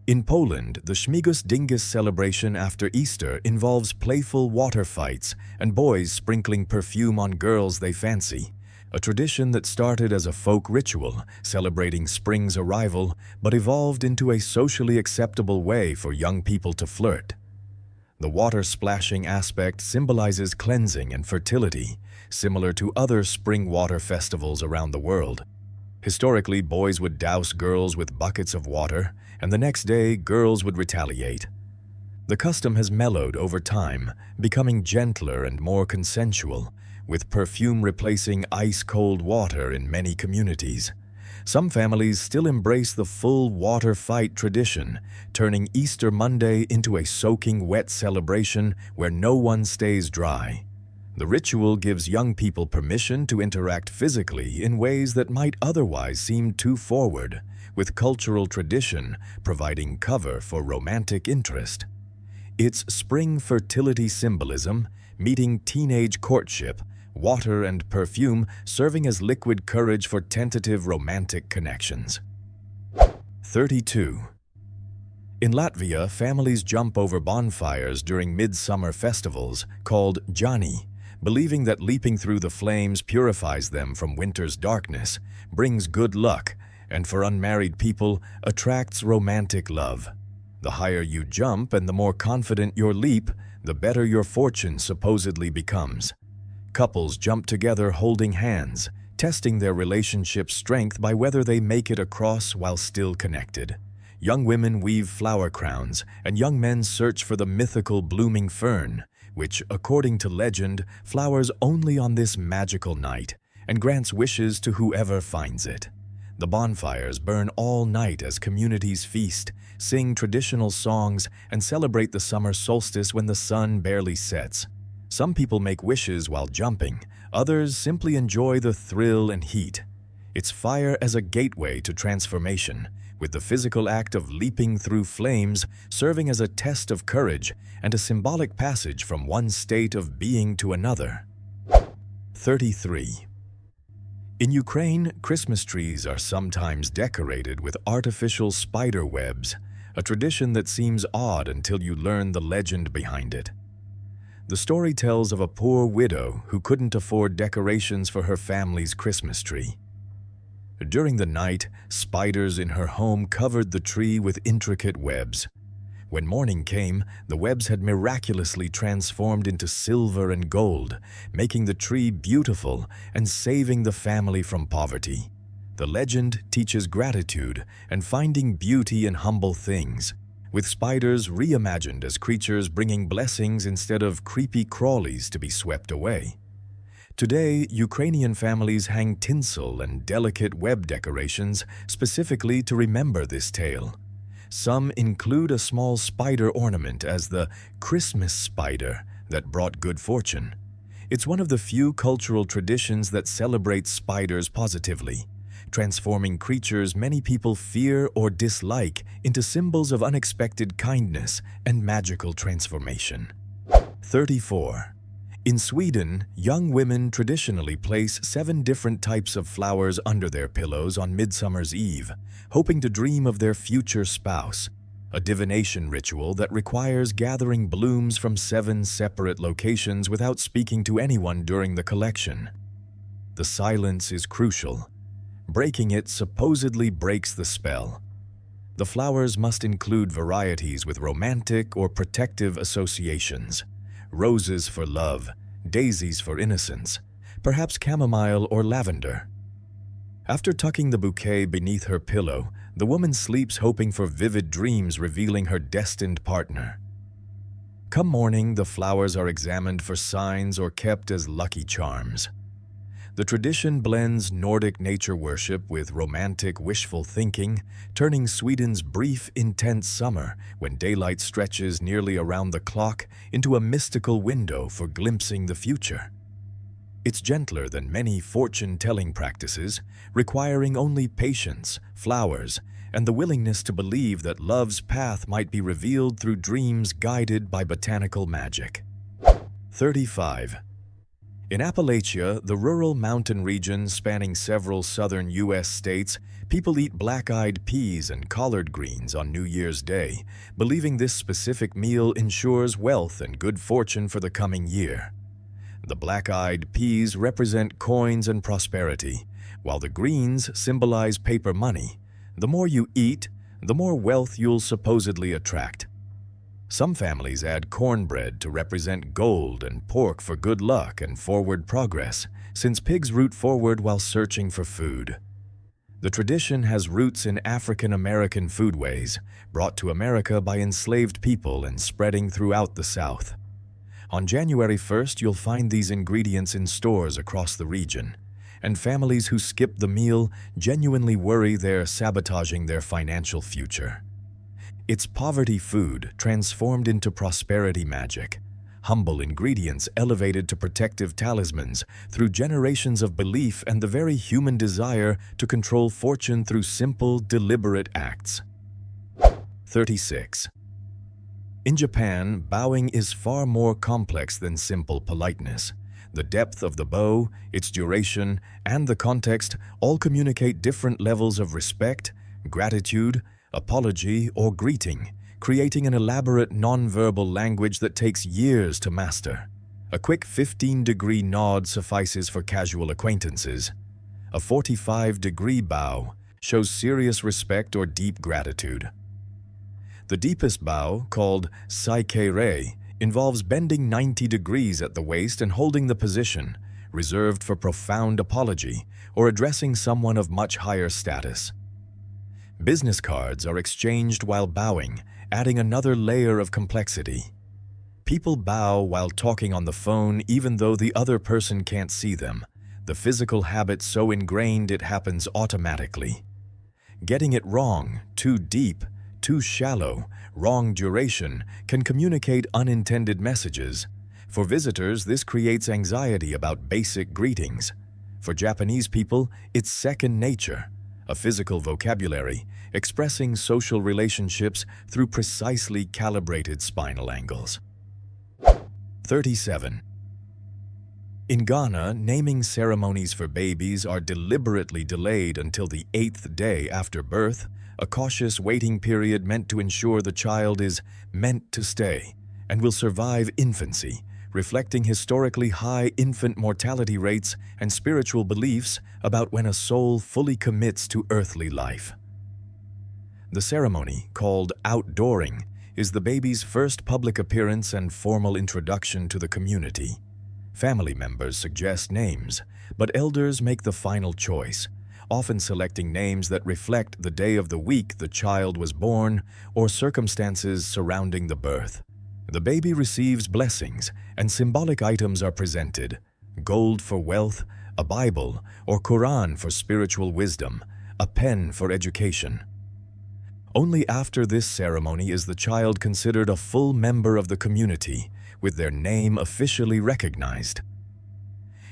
In Poland, the Śmigus Dingus celebration after Easter involves playful water fights and boys sprinkling perfume on girls they fancy, a tradition that started as a folk ritual celebrating spring's arrival but evolved into a socially acceptable way for young people to flirt. The water splashing aspect symbolizes cleansing and fertility, similar to other spring water festivals around the world. Historically, boys would douse girls with buckets of water, and the next day, girls would retaliate. The custom has mellowed over time, becoming gentler and more consensual, with perfume replacing ice-cold water in many communities. Some families still embrace the full water fight tradition, turning Easter Monday into a soaking wet celebration where no one stays dry. The ritual gives young people permission to interact physically in ways that might otherwise seem too forward, with cultural tradition providing cover for romantic interest. It's spring fertility symbolism, meeting teenage courtship, water and perfume serving as liquid courage for tentative romantic connections. 32. In Latvia, families jump over bonfires during midsummer festivals called Jani, believing that leaping through the flames purifies them from winter's darkness, brings good luck, and for unmarried people, attracts romantic love. The higher you jump and the more confident your leap, the better your fortune supposedly becomes. Couples jump together holding hands, testing their relationship's strength by whether they make it across while still connected. Young women weave flower crowns, and young men search for the mythical blooming fern, which, according to legend, flowers only on this magical night and grants wishes to whoever finds it. The bonfires burn all night as communities feast, sing traditional songs, and celebrate the summer solstice when the sun barely sets. Some people make wishes while jumping, others simply enjoy the thrill and heat. It's fire as a gateway to transformation, with the physical act of leaping through flames serving as a test of courage and a symbolic passage from one state of being to another. 33. In Ukraine, Christmas trees are sometimes decorated with artificial spider webs, a tradition that seems odd until you learn the legend behind it. The story tells of a poor widow who couldn't afford decorations for her family's Christmas tree. During the night, spiders in her home covered the tree with intricate webs. When morning came, the webs had miraculously transformed into silver and gold, making the tree beautiful and saving the family from poverty. The legend teaches gratitude and finding beauty in humble things, with spiders reimagined as creatures bringing blessings instead of creepy crawlies to be swept away. Today, Ukrainian families hang tinsel and delicate web decorations specifically to remember this tale. Some include a small spider ornament as the Christmas spider that brought good fortune. It's one of the few cultural traditions that celebrates spiders positively, transforming creatures many people fear or dislike into symbols of unexpected kindness and magical transformation. 34. In Sweden, young women traditionally place 7 different types of flowers under their pillows on Midsummer's Eve, hoping to dream of their future spouse, a divination ritual that requires gathering blooms from 7 separate locations without speaking to anyone during the collection. The silence is crucial. Breaking it supposedly breaks the spell. The flowers must include varieties with romantic or protective associations. Roses for love, daisies for innocence, perhaps chamomile or lavender. After tucking the bouquet beneath her pillow, the woman sleeps hoping for vivid dreams revealing her destined partner. Come morning, the flowers are examined for signs or kept as lucky charms. The tradition blends Nordic nature worship with romantic wishful thinking, turning Sweden's brief, intense summer, when daylight stretches nearly around the clock, into a mystical window for glimpsing the future. It's gentler than many fortune-telling practices, requiring only patience, flowers, and the willingness to believe that love's path might be revealed through dreams guided by botanical magic. 35. In Appalachia, the rural mountain region spanning several southern U.S. states, people eat black-eyed peas and collard greens on New Year's Day, believing this specific meal ensures wealth and good fortune for the coming year. The black-eyed peas represent coins and prosperity, while the greens symbolize paper money. The more you eat, the more wealth you'll supposedly attract. Some families add cornbread to represent gold and pork for good luck and forward progress, since pigs root forward while searching for food. The tradition has roots in African American foodways, brought to America by enslaved people and spreading throughout the South. On January 1st, you'll find these ingredients in stores across the region, and families who skip the meal genuinely worry they're sabotaging their financial future. It's poverty food transformed into prosperity magic, humble ingredients elevated to protective talismans through generations of belief and the very human desire to control fortune through simple, deliberate acts. 36. In Japan, bowing is far more complex than simple politeness. The depth of the bow, its duration, and the context all communicate different levels of respect, gratitude, apology, or greeting, creating an elaborate nonverbal language that takes years to master. A quick 15-degree nod suffices for casual acquaintances. A 45-degree bow shows serious respect or deep gratitude. The deepest bow, called Saikei-rei, involves bending 90 degrees at the waist and holding the position, reserved for profound apology or addressing someone of much higher status. Business cards are exchanged while bowing, adding another layer of complexity. People bow while talking on the phone even though the other person can't see them, the physical habit so ingrained it happens automatically. Getting it wrong, too deep, too shallow, wrong duration, can communicate unintended messages. For visitors, this creates anxiety about basic greetings. For Japanese people, it's second nature, a physical vocabulary expressing social relationships through precisely calibrated spinal angles. 37. In Ghana, naming ceremonies for babies are deliberately delayed until the 8th day after birth, a cautious waiting period meant to ensure the child is meant to stay and will survive infancy, reflecting historically high infant mortality rates and spiritual beliefs about when a soul fully commits to earthly life. The ceremony, called outdooring, is the baby's first public appearance and formal introduction to the community. Family members suggest names, but elders make the final choice, often selecting names that reflect the day of the week the child was born or circumstances surrounding the birth. The baby receives blessings, and symbolic items are presented. gold for wealth, a Bible, or Quran for spiritual wisdom, a pen for education. Only after this ceremony is the child considered a full member of the community, with their name officially recognized.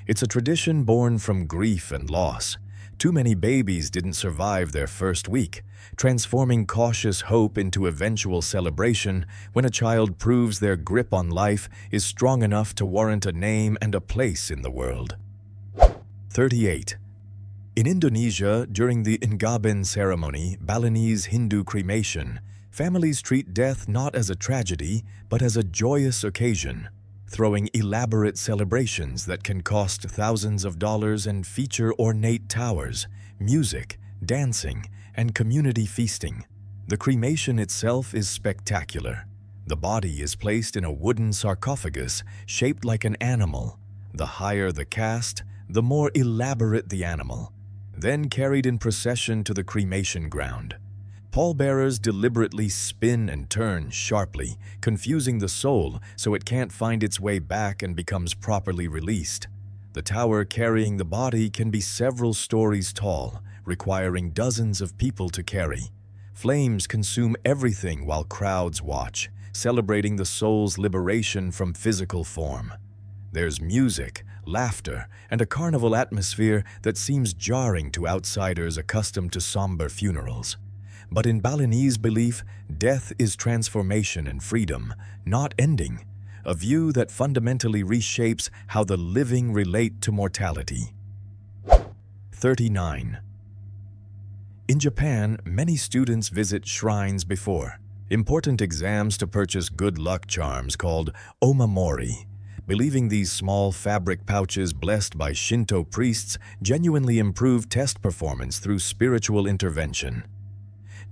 It's a tradition born from grief and loss. Too many babies didn't survive their first week, transforming cautious hope into eventual celebration when a child proves their grip on life is strong enough to warrant a name and a place in the world. 38. In Indonesia, during the Ngaben ceremony, Balinese Hindu cremation, families treat death not as a tragedy, but as a joyous occasion, throwing elaborate celebrations that can cost thousands of dollars and feature ornate towers, music, dancing, and community feasting. The cremation itself is spectacular. The body is placed in a wooden sarcophagus shaped like an animal. The higher the caste, the more elaborate the animal, then carried in procession to the cremation ground. Pallbearers deliberately spin and turn sharply, confusing the soul so it can't find its way back and becomes properly released. The tower carrying the body can be several stories tall, requiring dozens of people to carry. Flames consume everything while crowds watch, celebrating the soul's liberation from physical form. There's music, laughter, and a carnival atmosphere that seems jarring to outsiders accustomed to somber funerals. But in Balinese belief, death is transformation and freedom, not ending, a view that fundamentally reshapes how the living relate to mortality. 39. In Japan, many students visit shrines before important exams to purchase good luck charms called omamori, believing these small fabric pouches blessed by Shinto priests genuinely improve test performance through spiritual intervention.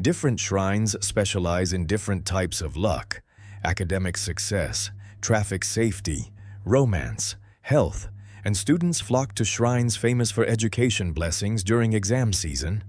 Different shrines specialize in different types of luck: academic success, traffic safety, romance, health, and students flock to shrines famous for education blessings during exam season.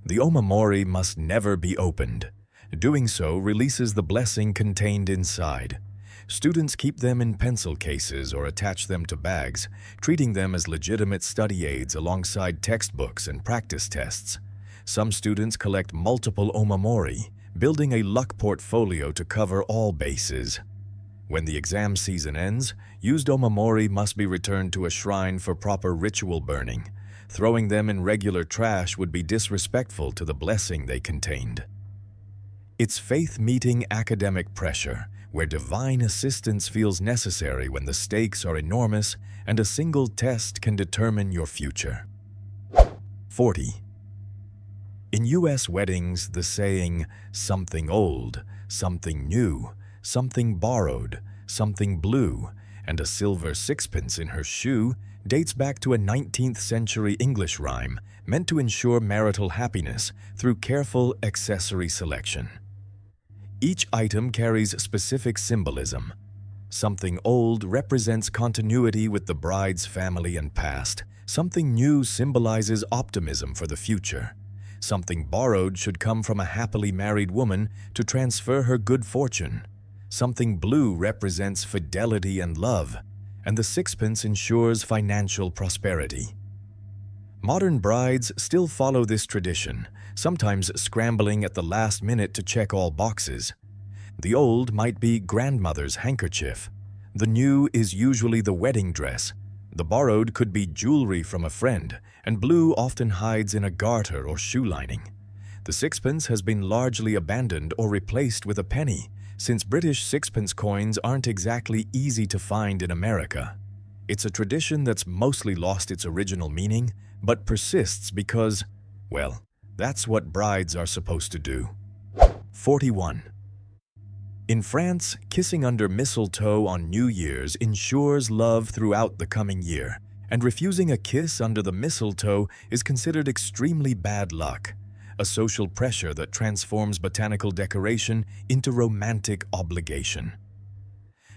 The omamori must never be opened. Doing so releases the blessing contained inside. Students keep them in pencil cases or attach them to bags, treating them as legitimate study aids alongside textbooks and practice tests. Some students collect multiple omamori, building a luck portfolio to cover all bases. When the exam season ends, used omamori must be returned to a shrine for proper ritual burning. Throwing them in regular trash would be disrespectful to the blessing they contained. It's faith meeting academic pressure, where divine assistance feels necessary when the stakes are enormous and a single test can determine your future. 40. In U.S. weddings, the saying, "something old, something new, something borrowed, something blue, and a silver sixpence in her shoe" dates back to a 19th century English rhyme meant to ensure marital happiness through careful accessory selection. Each item carries specific symbolism. Something old represents continuity with the bride's family and past. Something new symbolizes optimism for the future. Something borrowed should come from a happily married woman to transfer her good fortune. Something blue represents fidelity and love, and the sixpence ensures financial prosperity. Modern brides still follow this tradition, sometimes scrambling at the last minute to check all boxes. The old might be grandmother's handkerchief. The new is usually the wedding dress. The borrowed could be jewelry from a friend, and blue often hides in a garter or shoe lining. The sixpence has been largely abandoned or replaced with a penny, since British sixpence coins aren't exactly easy to find in America. It's a tradition that's mostly lost its original meaning, but persists because, well, that's what brides are supposed to do. 41. In France, kissing under mistletoe on New Year's ensures love throughout the coming year, and refusing a kiss under the mistletoe is considered extremely bad luck, a social pressure that transforms botanical decoration into romantic obligation.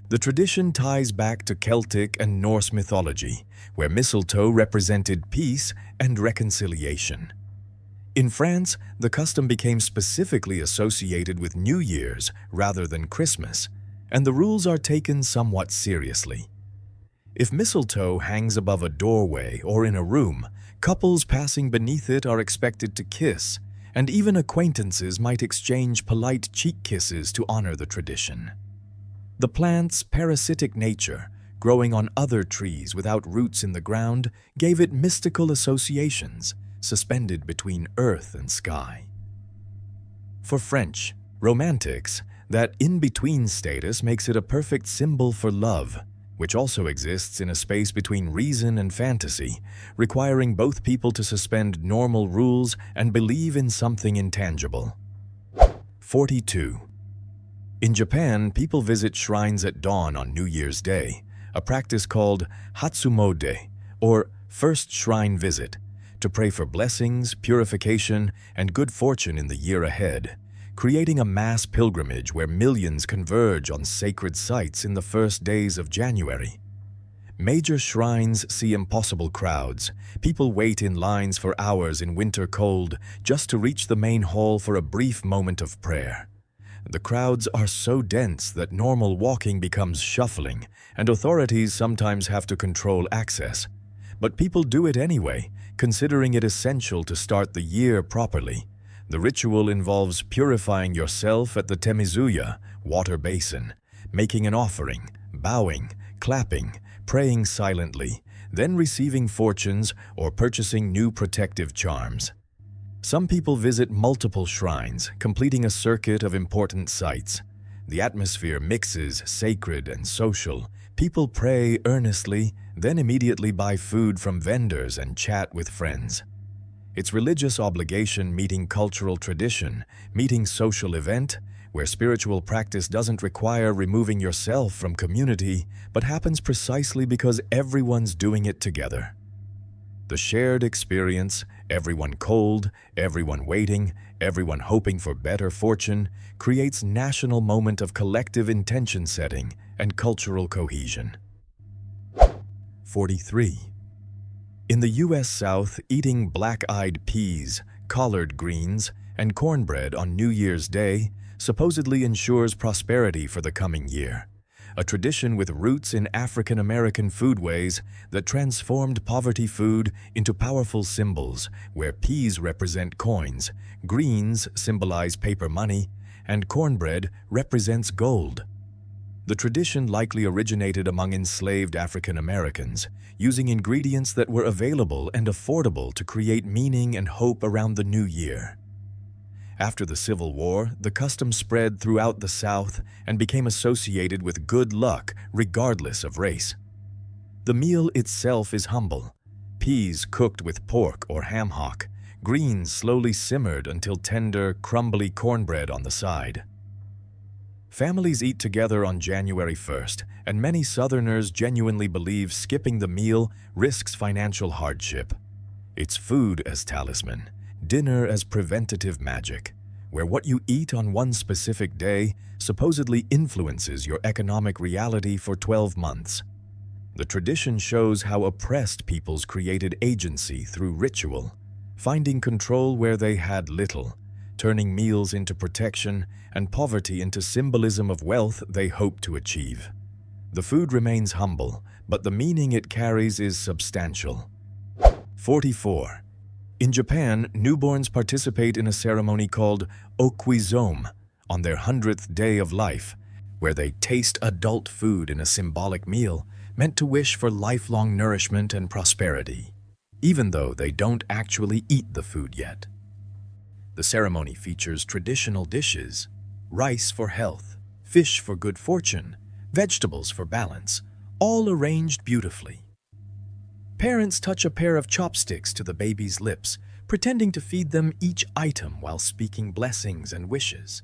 The tradition ties back to Celtic and Norse mythology, where mistletoe represented peace and reconciliation. In France, the custom became specifically associated with New Year's rather than Christmas, and the rules are taken somewhat seriously. If mistletoe hangs above a doorway or in a room, couples passing beneath it are expected to kiss, and even acquaintances might exchange polite cheek kisses to honor the tradition. The plant's parasitic nature, growing on other trees without roots in the ground, gave it mystical associations, suspended between earth and sky. For French romantics, that in-between status makes it a perfect symbol for love, which also exists in a space between reason and fantasy, requiring both people to suspend normal rules and believe in something intangible. 42. In Japan, people visit shrines at dawn on New Year's Day, a practice called Hatsumode, or First Shrine Visit, to pray for blessings, purification, and good fortune in the year ahead, creating a mass pilgrimage where millions converge on sacred sites in the first days of January. Major shrines see impossible crowds. People wait in lines for hours in winter cold just to reach the main hall for a brief moment of prayer. The crowds are so dense that normal walking becomes shuffling, and authorities sometimes have to control access. But people do it anyway, considering it essential to start the year properly. The ritual involves purifying yourself at the Temizuya, water basin, making an offering, bowing, clapping, praying silently, then receiving fortunes or purchasing new protective charms. Some people visit multiple shrines, completing a circuit of important sites. The atmosphere mixes sacred and social. People pray earnestly, then immediately buy food from vendors and chat with friends. It's religious obligation meeting cultural tradition, meeting social event, where spiritual practice doesn't require removing yourself from community, but happens precisely because everyone's doing it together. The shared experience, everyone cold, everyone waiting, everyone hoping for better fortune, creates national moment of collective intention setting and cultural cohesion. 43. In the U.S. South, eating black-eyed peas, collard greens, and cornbread on New Year's Day supposedly ensures prosperity for the coming year, a tradition with roots in African American foodways that transformed poverty food into powerful symbols where peas represent coins, greens symbolize paper money, and cornbread represents gold. The tradition likely originated among enslaved African Americans, using ingredients that were available and affordable to create meaning and hope around the new year. After the Civil War, the custom spread throughout the South and became associated with good luck regardless of race. The meal itself is humble. Peas cooked with pork or ham hock, greens slowly simmered until tender, crumbly cornbread on the side. Families eat together on January 1st, and many Southerners genuinely believe skipping the meal risks financial hardship. It's food as talisman, dinner as preventative magic, where what you eat on one specific day supposedly influences your economic reality for 12 months. The tradition shows how oppressed peoples created agency through ritual, finding control where they had little, turning meals into protection and poverty into symbolism of wealth they hope to achieve. The food remains humble, but the meaning it carries is substantial. 44. In Japan, newborns participate in a ceremony called Okwisome on their 100th day of life, where they taste adult food in a symbolic meal meant to wish for lifelong nourishment and prosperity, even though they don't actually eat the food yet. The ceremony features traditional dishes: rice for health, fish for good fortune, vegetables for balance, all arranged beautifully. Parents touch a pair of chopsticks to the baby's lips, pretending to feed them each item while speaking blessings and wishes.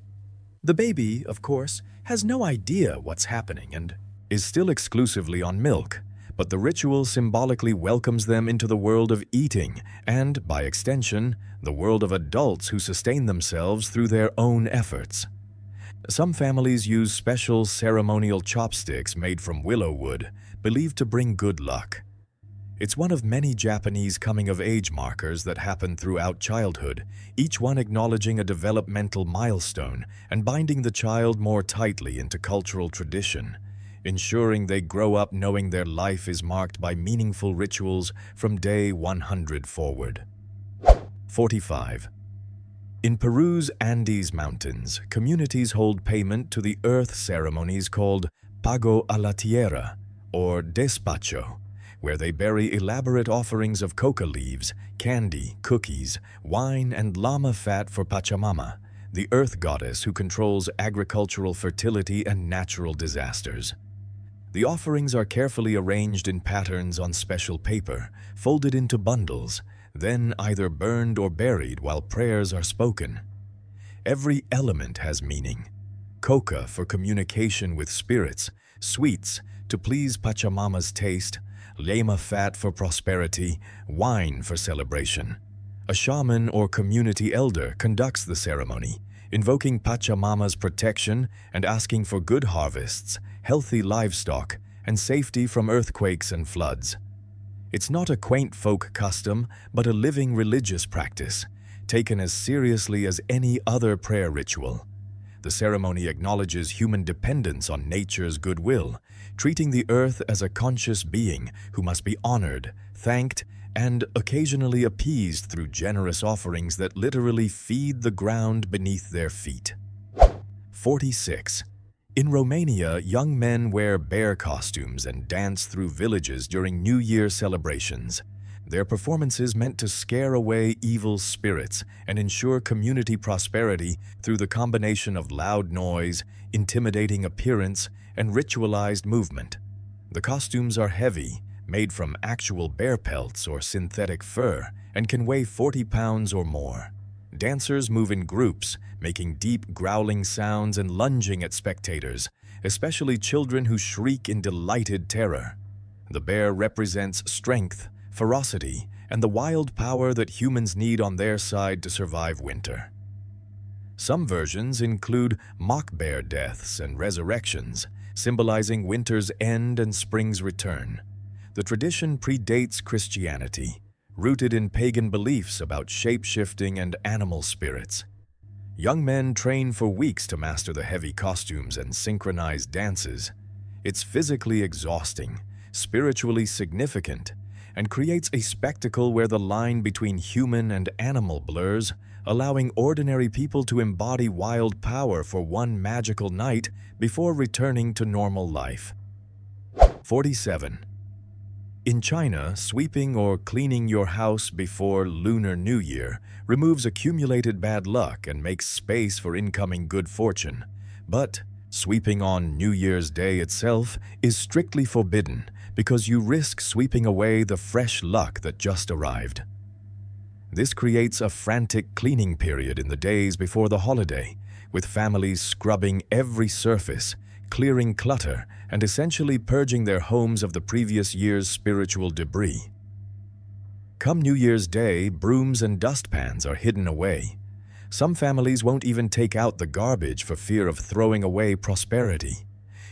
The baby, of course, has no idea what's happening and is still exclusively on milk, but the ritual symbolically welcomes them into the world of eating and, by extension, the world of adults who sustain themselves through their own efforts. Some families use special ceremonial chopsticks made from willow wood, believed to bring good luck. It's one of many Japanese coming-of-age markers that happen throughout childhood, each one acknowledging a developmental milestone and binding the child more tightly into cultural tradition. ensuring they grow up knowing their life is marked by meaningful rituals from day 100 forward. 45. In Peru's Andes Mountains, communities hold payment to the earth ceremonies called Pago a la Tierra, or Despacho, where they bury elaborate offerings of coca leaves, candy, cookies, wine, and llama fat for Pachamama, the earth goddess who controls agricultural fertility and natural disasters. The offerings are carefully arranged in patterns on special paper, folded into bundles, then either burned or buried while prayers are spoken. Every element has meaning. Coca for communication with spirits, sweets to please Pachamama's taste, llama fat for prosperity, wine for celebration. A shaman or community elder conducts the ceremony, invoking Pachamama's protection and asking for good harvests, healthy livestock, and safety from earthquakes and floods. It's not a quaint folk custom, but a living religious practice, taken as seriously as any other prayer ritual. The ceremony acknowledges human dependence on nature's goodwill, treating the earth as a conscious being who must be honored, thanked, and occasionally appeased through generous offerings that literally feed the ground beneath their feet. 46. In Romania, young men wear bear costumes and dance through villages during New Year celebrations. Their performances meant to scare away evil spirits and ensure community prosperity through the combination of loud noise, intimidating appearance, and ritualized movement. The costumes are heavy, made from actual bear pelts or synthetic fur, and can weigh 40 pounds or more. Dancers move in groups, making deep growling sounds and lunging at spectators, especially children who shriek in delighted terror. The bear represents strength, ferocity, and the wild power that humans need on their side to survive winter. Some versions include mock bear deaths and resurrections, symbolizing winter's end and spring's return. The tradition predates Christianity, rooted in pagan beliefs about shape-shifting and animal spirits. Young men train for weeks to master the heavy costumes and synchronized dances. It's physically exhausting, spiritually significant, and creates a spectacle where the line between human and animal blurs, allowing ordinary people to embody wild power for one magical night before returning to normal life. 47. In China, sweeping or cleaning your house before Lunar New Year removes accumulated bad luck and makes space for incoming good fortune. But sweeping on New Year's Day itself is strictly forbidden because you risk sweeping away the fresh luck that just arrived. This creates a frantic cleaning period in the days before the holiday, with families scrubbing every surface, clearing clutter, and essentially purging their homes of the previous year's spiritual debris. Come New Year's Day, brooms and dustpans are hidden away. Some families won't even take out the garbage for fear of throwing away prosperity.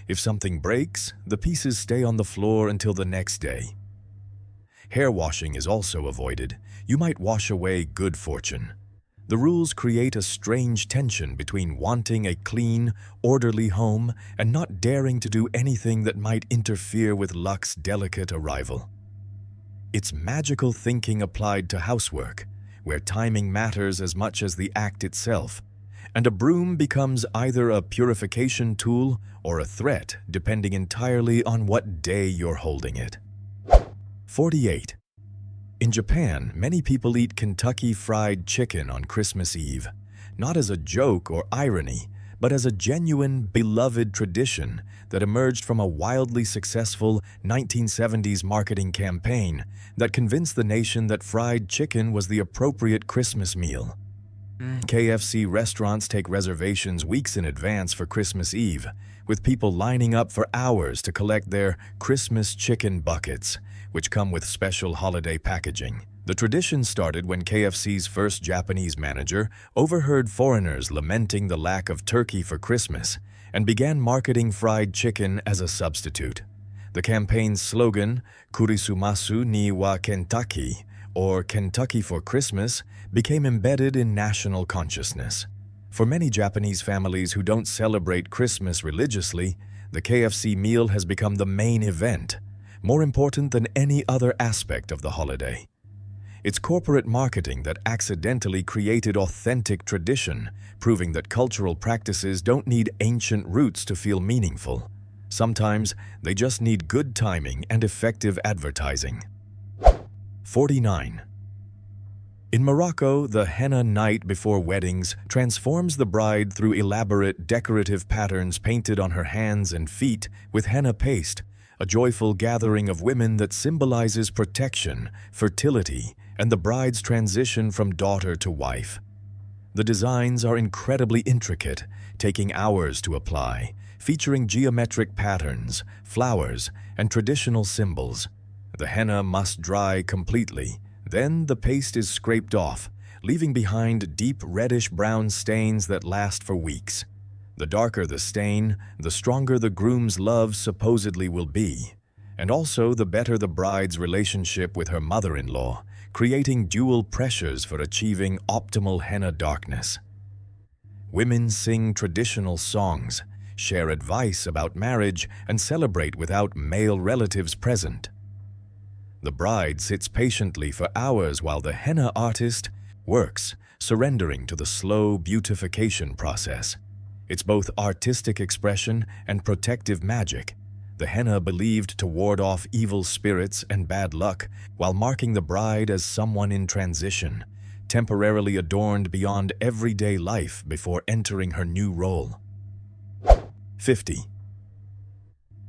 If something breaks, the pieces stay on the floor until the next day. Hair washing is also avoided. You might wash away good fortune. The rules create a strange tension between wanting a clean, orderly home and not daring to do anything that might interfere with luck's delicate arrival. It's magical thinking applied to housework, where timing matters as much as the act itself, and a broom becomes either a purification tool or a threat, depending entirely on what day you're holding it. 48. In Japan, many people eat Kentucky Fried Chicken on Christmas Eve, not as a joke or irony, but as a genuine, beloved tradition that emerged from a wildly successful 1970s marketing campaign that convinced the nation that fried chicken was the appropriate Christmas meal. KFC restaurants take reservations weeks in advance for Christmas Eve, with people lining up for hours to collect their Christmas chicken buckets, which come with special holiday packaging. The tradition started when KFC's first Japanese manager overheard foreigners lamenting the lack of turkey for Christmas and began marketing fried chicken as a substitute. The campaign's slogan, Kurisumasu ni wa Kentucky, or Kentucky for Christmas, became embedded in national consciousness. For many Japanese families who don't celebrate Christmas religiously, the KFC meal has become the main event, more important than any other aspect of the holiday. It's corporate marketing that accidentally created authentic tradition, proving that cultural practices don't need ancient roots to feel meaningful. Sometimes they just need good timing and effective advertising. 49. In Morocco, the henna night before weddings transforms the bride through elaborate decorative patterns painted on her hands and feet with henna paste, a joyful gathering of women that symbolizes protection, fertility, and the bride's transition from daughter to wife. The designs are incredibly intricate, taking hours to apply, featuring geometric patterns, flowers, and traditional symbols. The henna must dry completely. Then the paste is scraped off, leaving behind deep reddish-brown stains that last for weeks. The darker the stain, the stronger the groom's love supposedly will be, and also the better the bride's relationship with her mother-in-law, creating dual pressures for achieving optimal henna darkness. Women sing traditional songs, share advice about marriage, and celebrate without male relatives present. The bride sits patiently for hours while the henna artist works, surrendering to the slow beautification process. It's both artistic expression and protective magic, the henna believed to ward off evil spirits and bad luck, while marking the bride as someone in transition, temporarily adorned beyond everyday life before entering her new role. 50.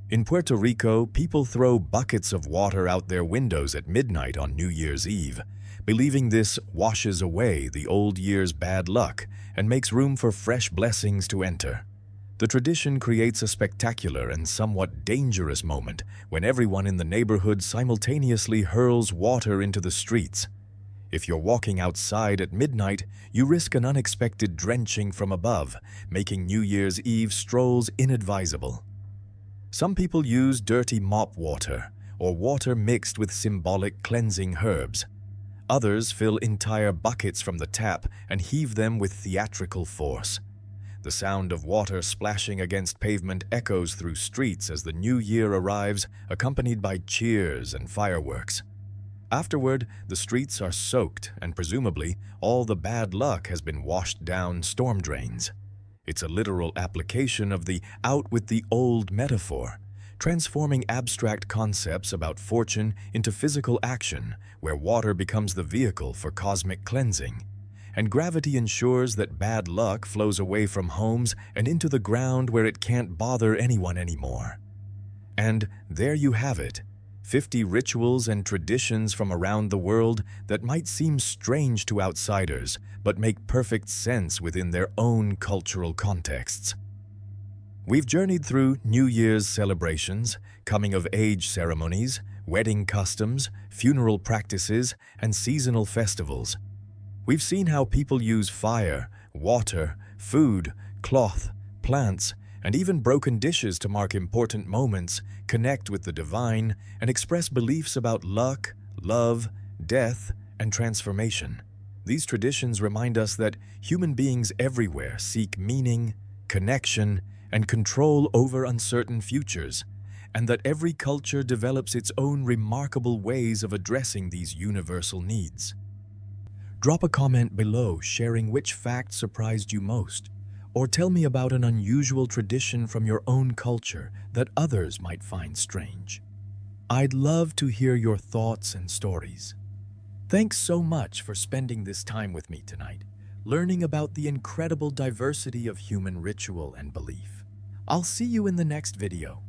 In Puerto Rico, people throw buckets of water out their windows at midnight on New Year's Eve, believing this washes away the old year's bad luck and makes room for fresh blessings to enter. The tradition creates a spectacular and somewhat dangerous moment when everyone in the neighborhood simultaneously hurls water into the streets. If you're walking outside at midnight, you risk an unexpected drenching from above, making New Year's Eve strolls inadvisable. Some people use dirty mop water or water mixed with symbolic cleansing herbs. Others fill entire buckets from the tap and heave them with theatrical force. The sound of water splashing against pavement echoes through streets as the new year arrives, accompanied by cheers and fireworks. Afterward, the streets are soaked, and presumably, all the bad luck has been washed down storm drains. It's a literal application of the out with the old metaphor, transforming abstract concepts about fortune into physical action, where water becomes the vehicle for cosmic cleansing. And gravity ensures that bad luck flows away from homes and into the ground where it can't bother anyone anymore. And there you have it, 50 rituals and traditions from around the world that might seem strange to outsiders, but make perfect sense within their own cultural contexts. We've journeyed through New Year's celebrations, coming-of-age ceremonies, wedding customs, funeral practices, and seasonal festivals. We've seen how people use fire, water, food, cloth, plants, and even broken dishes to mark important moments, connect with the divine, and express beliefs about luck, love, death, and transformation. These traditions remind us that human beings everywhere seek meaning, connection, and control over uncertain futures, and that every culture develops its own remarkable ways of addressing these universal needs. Drop a comment below sharing which fact surprised you most, or tell me about an unusual tradition from your own culture that others might find strange. I'd love to hear your thoughts and stories. Thanks so much for spending this time with me tonight, learning about the incredible diversity of human ritual and belief. I'll see you in the next video.